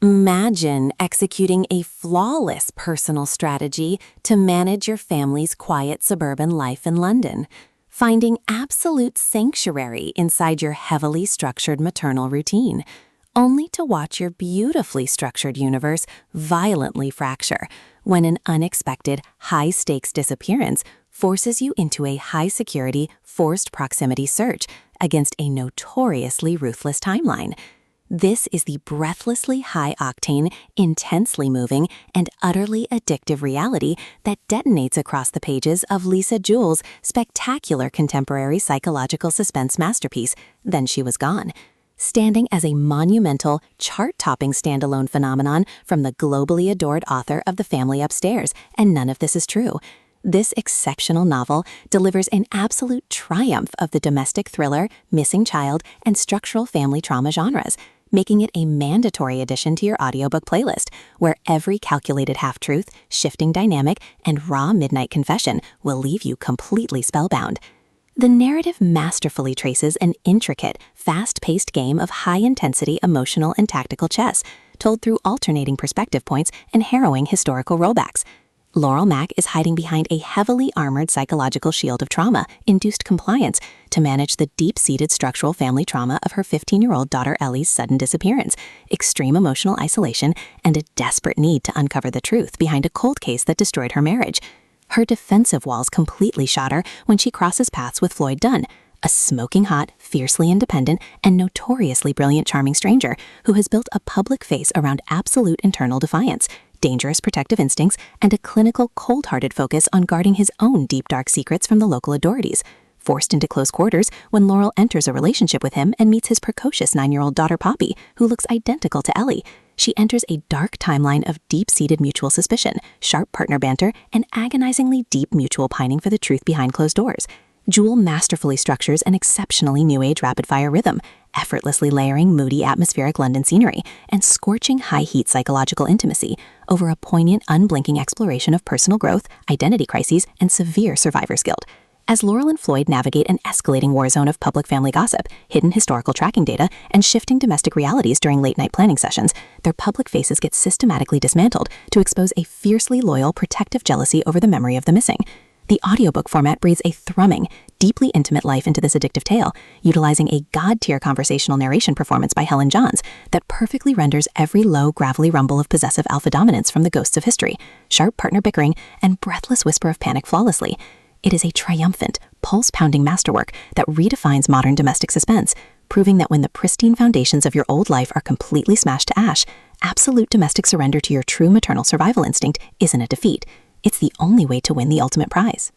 Imagine executing a flawless personal strategy to manage your family's quiet suburban life in London, finding absolute sanctuary inside your heavily structured maternal routine, only to watch your beautifully structured universe violently fracture when an unexpected, high-stakes disappearance forces you into a high-security, forced proximity search against a notoriously ruthless timeline. This is the breathlessly high-octane, intensely moving, and utterly addictive reality that detonates across the pages of Lisa Jewell's spectacular contemporary psychological suspense masterpiece, Then She Was Gone, standing as a monumental, chart-topping standalone phenomenon from the globally adored author of The Family Upstairs, and None of This Is True. This exceptional novel delivers an absolute triumph of the domestic thriller, missing child, and structural family trauma genres, making it a mandatory addition to your audiobook playlist, where every calculated half-truth, shifting dynamic, and raw midnight confession will leave you completely spellbound. The narrative masterfully traces an intricate, fast-paced game of high-intensity emotional and tactical chess, told through alternating perspective points and harrowing historical rollbacks. Laurel Mack is hiding behind a heavily armored psychological shield of trauma-induced compliance to manage the deep-seated structural family trauma of her 15-year-old daughter Ellie's sudden disappearance, extreme emotional isolation, and a desperate need to uncover the truth behind a cold case that destroyed her marriage. Her defensive walls completely shatter when she crosses paths with Floyd Dunn, a smoking hot, fiercely independent, and notoriously brilliant charming stranger who has built a public face around absolute internal defiance, dangerous protective instincts, and a clinical, cold-hearted focus on guarding his own deep, dark secrets from the local authorities. Forced into close quarters when Laurel enters a relationship with him and meets his precocious 9-year-old daughter Poppy, who looks identical to Ellie, she enters a dark timeline of deep-seated mutual suspicion, sharp partner banter, and agonizingly deep mutual pining for the truth behind closed doors. Jewell masterfully structures an exceptionally new-age rapid-fire rhythm, effortlessly layering moody atmospheric London scenery and scorching high-heat psychological intimacy over a poignant, unblinking exploration of personal growth, identity crises, and severe survivor's guilt. As Laurel and Floyd navigate an escalating war zone of public family gossip, hidden historical tracking data, and shifting domestic realities during late-night planning sessions, their public faces get systematically dismantled to expose a fiercely loyal, protective jealousy over the memory of the missing. The audiobook format breathes a thrumming, deeply intimate life into this addictive tale, utilizing a god-tier conversational narration performance by Helen Johns that perfectly renders every low, gravelly rumble of possessive alpha dominance from the ghosts of history, sharp partner bickering, and breathless whisper of panic flawlessly. It is a triumphant, pulse-pounding masterwork that redefines modern domestic suspense, proving that when the pristine foundations of your old life are completely smashed to ash, absolute domestic surrender to your true maternal survival instinct isn't a defeat. It's the only way to win the ultimate prize.